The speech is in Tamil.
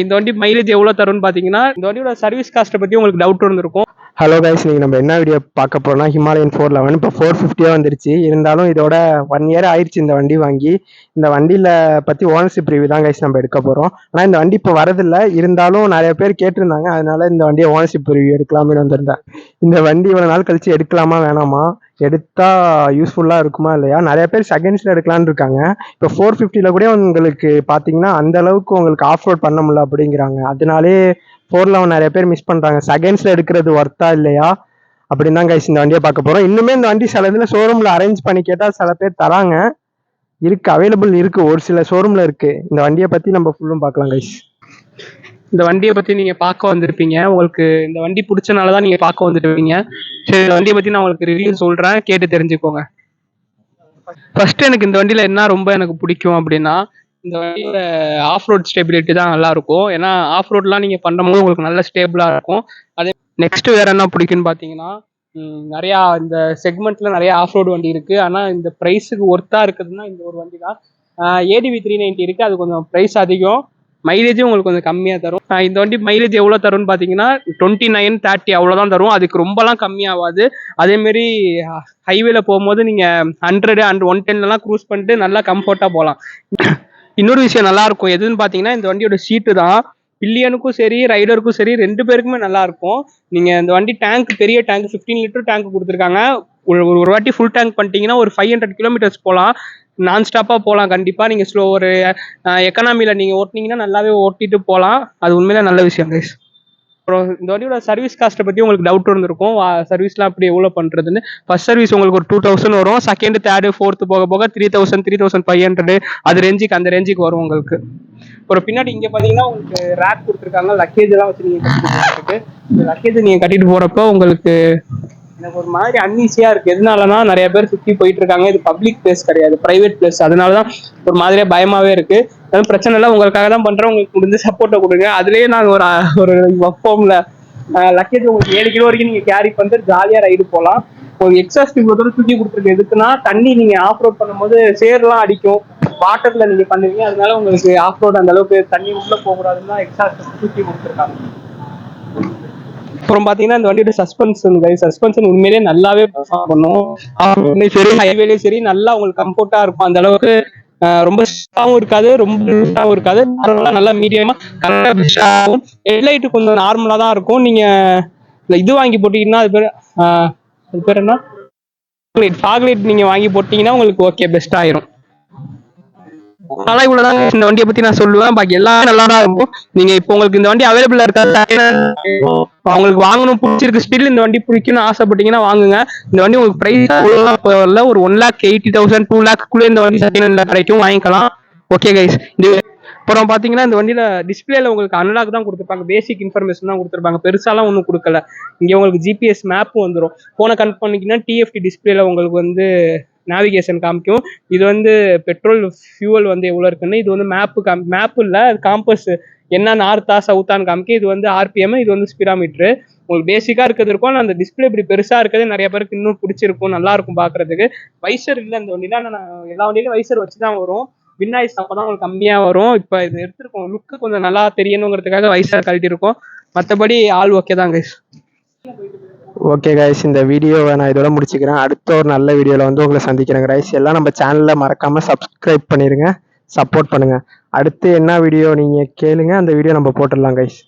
இந்த வண்டி மைலேஜ் எவ்வளோ தரும்னு பார்த்தீங்கன்னா, இந்த வண்டியோட சர்வீஸ் காஸ்ட்டை பற்றி உங்களுக்கு டவுட் இருந்திருக்கும். ஹலோ கைஸ், நீங்கள் நம்ம என்ன வீடியோ பார்க்க போகிறோம்னா ஹிமாலயன் 411 இப்போ 450 வந்துருச்சு. இருந்தாலும் இதோட 1 இயர் ஆயிடுச்சு இந்த வண்டி வாங்கி. இந்த வண்டியில் பற்றி ஓனர்ஷிப் ரிவ்யூ தான் கைஸ் நம்ம எடுக்க போகிறோம். ஆனால் இந்த வண்டி இப்போ வரதில்லை, இருந்தாலும் நிறைய பேர் கேட்டிருந்தாங்க, அதனால இந்த வண்டியை ஓனர்ஷிப் ரிவ்யூ எடுக்கலாமே வந்திருந்தேன். இந்த வண்டி இவ்வளோ நாள் கழிச்சு எடுக்கலாமா வேணாமா, எடுத்தா யூஸ்ஃபுல்லாக இருக்குமா இல்லையா? நிறைய பேர் செகண்ட்ஸில் எடுக்கலான்னு இருக்காங்க. இப்போ 450 கூட உங்களுக்கு பார்த்தீங்கன்னா அந்த அளவுக்கு உங்களுக்கு ஆஃப் ரோட் பண்ண முடியல அப்படிங்கிறாங்க. அதனாலே 411 நிறைய பேர் மிஸ் பண்ணுறாங்க. செகண்ட்ஸில் எடுக்கிறது ஒர்த்தா இல்லையா அப்படின்னு தான் கைஸ் இந்த வண்டியை பார்க்க போகிறோம். இன்னுமே இந்த வண்டி சில இதில் ஷோரூமில் அரேஞ்ச் பண்ணி கேட்டால் சில பேர் தராங்க, இருக்கு, அவைலபிள் இருக்கு, ஒரு சில ஷோரூமில் இருக்கு. இந்த வண்டியை பற்றி நம்ம ஃபுல்லும் பார்க்கலாம் கைஸ். இந்த வண்டியை பற்றி நீங்கள் பார்க்க வந்திருப்பீங்க, உங்களுக்கு இந்த வண்டி பிடிச்சனால தான் நீங்கள் பார்க்க வந்துருப்பீங்க. சரி, இந்த வண்டியை பற்றி நான் உங்களுக்கு ரிவ்யூ சொல்கிறேன், கேட்டு தெரிஞ்சுக்கோங்க. ஃபர்ஸ்ட் எனக்கு இந்த வண்டியில் என்ன ரொம்ப எனக்கு பிடிக்கும் அப்படின்னா, இந்த வண்டியோட ஆஃப் ரோட் ஸ்டெபிலிட்டி தான் நல்லா இருக்கும். ஏன்னா ஆஃப் ரோட்லாம் நீங்கள் பண்ணும்போது உங்களுக்கு நல்ல ஸ்டேபிளாக இருக்கும். அதே நெக்ஸ்ட் வேற என்ன பிடிக்குன்னு பார்த்தீங்கன்னா, நிறையா இந்த செக்மெண்ட்ல நிறைய ஆஃப் ரோடு வண்டி இருக்கு. ஆனால் இந்த ப்ரைஸுக்கு ஒர்த்தா இருக்குதுன்னா இந்த ஒரு வண்டி தான். ADV 390 இருக்கு, அது கொஞ்சம் ப்ரைஸ் அதிகம், மைலேஜும் உங்களுக்கு கொஞ்சம் கம்மியாக தரும். இந்த வண்டி மைலேஜ் எவ்வளோ தரும்னு பார்த்தீங்கன்னா 29, 30 அவ்வளோதான் தரும். அதுக்கு ரொம்பலாம் கம்மியாகாது. அதேமாரி ஹைவேல போகும்போது நீங்கள் 100 and 110லாம் க்ரூஸ் பண்ணிட்டு நல்லா கம்ஃபர்ட்டாக போகலாம். இன்னொரு விஷயம் நல்லா இருக்கும் எதுன்னு பார்த்தீங்கன்னா, இந்த வண்டியோட சீட்டு தான். பில்லியனுக்கும் சரி ரைடருக்கும் சரி 2 பேருக்குமே நல்லா இருக்கும். நீங்கள் இந்த வண்டி டேங்க், பெரிய டேங்க் 15 லிட்டர் டேங்க் கொடுத்துருக்காங்க. ஒரு வாட்டி ஃபுல் டேங்க் பண்ணிட்டீங்கன்னா ஒரு 500 கிலோமீட்டர்ஸ் போகலாம், நான் ஸ்டாப்பாக போகலாம். கண்டிப்பாக நீங்கள் ஸ்லோ ஒரு எக்கனாமியில் நீங்கள் ஓட்டினீங்கன்னா நல்லாவே ஓட்டிட்டு போகலாம். அது உண்மையிலே நல்ல விஷயம் கைஸ். அப்புறம் இந்த வண்டியோட சர்வீஸ் காஸ்ட்டை பற்றி உங்களுக்கு டவுட் இருந்திருக்கும், சர்வீஸ்லாம் அப்படி எவ்வளோ பண்ணுறதுன்னு. ஃபர்ஸ்ட் சர்வீஸ் உங்களுக்கு ஒரு 2000 வரும். செகண்ட், தேர்டு, ஃபோர்த்து போக போக 3000, 3500 அது ரேஞ்சுக்கு, அந்த ரேஞ்சுக்கு வரும் உங்களுக்கு. அப்புறம் பின்னாடி இங்கே பார்த்தீங்கன்னா உங்களுக்கு ரேக் கொடுத்துருக்காங்க, லக்கேஜ் எல்லாம் வச்சு நீங்கள் கட்டிட்டு போகிறதுக்கு. இந்த லக்கேஜ் நீங்கள் கட்டிட்டு போகிறப்போ உங்களுக்கு எனக்கு ஒரு மாதிரி அன்ஈஸியாக இருக்குது. எதனாலனா நிறைய பேர் சுற்றி போயிட்டு இருக்காங்க, இது பப்ளிக் பிளேஸ் கிடையாது, ப்ரைவேட் பிளேஸ். அதனால தான் ஒரு மாதிரியாக பயமாகவே இருக்குது. அதனால பிரச்சனை இல்லை, உங்களுக்காக தான் பண்ணுறேன், உங்களுக்கு முடிஞ்ச சப்போர்ட்டை கொடுங்க. அதுலேயே நாங்கள் ஒரு ஒர்க் ஹோமில் லக்கேஜ் உங்களுக்கு 7 கிலோ வரைக்கும் நீங்கள் கேரி பண்ணிட்டு ஜாலியாக ரைடு போகலாம். ஒரு எக்ஸாஸ்ட் இவ்வளோ தூரம் தூக்கி கொடுத்துருக்கு எதுக்குன்னா, தண்ணி நீங்கள் ஆஃப் ரோட் பண்ணும்போது சேர்லாம் அடிக்கும், வாட்டரில் நீங்கள் பண்ணுவீங்க, அதனால உங்களுக்கு ஆஃப் ரோட் அந்த அளவுக்கு தண்ணி உள்ளே போகக்கூடாதுன்னா எக்ஸாஸ்ட் தூக்கி கொடுத்துருக்காங்க. அப்புறம் பார்த்தீங்கன்னா இந்த வண்டியோட சஸ்பென்ஷன் உண்மையிலேயே நல்லாவே பர்ஃபார்ம் பண்ணும். சரி, ஹைவேலையும் சரி நல்லா உங்களுக்கு கம்ஃபர்ட்டாக இருக்கும். அந்த அளவுக்கு ரொம்ப ஸ்ட்ராங்காகவும் இருக்காது, ரொம்ப லூஸாகவும் இருக்காது, நார்மலாக நல்லா மீடியமாக கரெக்டாக பெஸ்ட்டாகும். ஹெட்லைட்டு கொஞ்சம் நார்மலாக தான் இருக்கும். நீங்கள் இது வாங்கி போட்டிங்கன்னா அது பேர் என்ன, ஃபாக்லைட் நீங்கள் வாங்கி போட்டிங்கன்னா உங்களுக்கு ஓகே, பெஸ்ட் ஆயிரும். அதனால இவ்வளவுதான் இந்த வண்டியை பத்தி நான் சொல்லுவேன். பாக்கி எல்லாமே நல்லா தான் இருக்கும். நீங்க இப்போ உங்களுக்கு இந்த வண்டி அவைலபிளா இருக்காது, உங்களுக்கு வாங்கணும் பிடிச்சிருக்கு, ஸ்டில் இந்த வண்டி பிடிக்கணும்னு ஆசைப்பட்டீங்கன்னா வாங்குங்க. இந்த வண்டி உங்களுக்கு பிரைஸ் ஒரு 1,80,000 2 lakhக்குள்ளே இந்த வண்டி செகண்ட் கிடைக்கும், வாங்கிக்கலாம். Okay guys. அப்புறம் பாத்தீங்கன்னா இந்த வண்டியில டிஸ்பிளேல உங்களுக்கு அனலாக் தான் கொடுத்துருப்பாங்க, பேசிக் இன்ஃபர்மேஷன் தான் கொடுத்துருப்பாங்க, பெருசாலாம் ஒன்றும் கொடுக்கல. இங்கே உங்களுக்கு GPS மேப்பும் வந்துடும். போனை கனெக்ட் பண்ணிக்கிங்கன்னா TFT டிஸ்பிளேல உங்களுக்கு வந்து நேவிகேஷன் காமிக்கும். இது வந்து பெட்ரோல் ஃபியூவல் வந்து எவ்வளோ இருக்குன்னு, இது வந்து மேப்பு இல்லை, காம்பஸ் என்ன நார்த்தா சவுத்தான்னு காமிக்கும். இது வந்து RPM, இது வந்து ஸ்பீடாமீட்ரு. உங்களுக்கு பேசிக்காக இருக்கிறது இருக்கும். ஆனால் அந்த டிஸ்பிளே இப்படி பெருசாக இருக்கிறது நிறைய பேருக்கு இன்னும் பிடிச்சிருக்கும், நல்லா இருக்கும் பார்க்கறதுக்கு. வைசர் இல்லை இந்த வண்டியில், ஆனால் எல்லா வண்டியிலும் வைசர் வச்சு தான் வரும். வின்னாய்ஸ் அப்போ தான் உங்களுக்கு கம்மியாக வரும். இப்போ இது எடுத்துருக்கோம், லுக்கு கொஞ்சம் நல்லா தெரியணுங்கிறதுக்காக வைசர் கழட்டியிருக்கோம். மற்றபடி ஆல் ஓகே தான் கைஸ். ஓகே கைஸ், இந்த வீடியோவை நான் இதோட முடிச்சுக்கிறேன். அடுத்த ஒரு நல்ல வீடியோவில் வந்து உங்களை சந்திக்கிறேன் கைஸ். எல்லாம் நம்ம சேனலில் மறக்காமல் சப்ஸ்கிரைப் பண்ணிடுங்க, சப்போர்ட் பண்ணுங்கள். அடுத்து என்ன வீடியோ நீங்கள் கேளுங்க, அந்த வீடியோ நம்ம போட்டுடலாம் கைஸ்.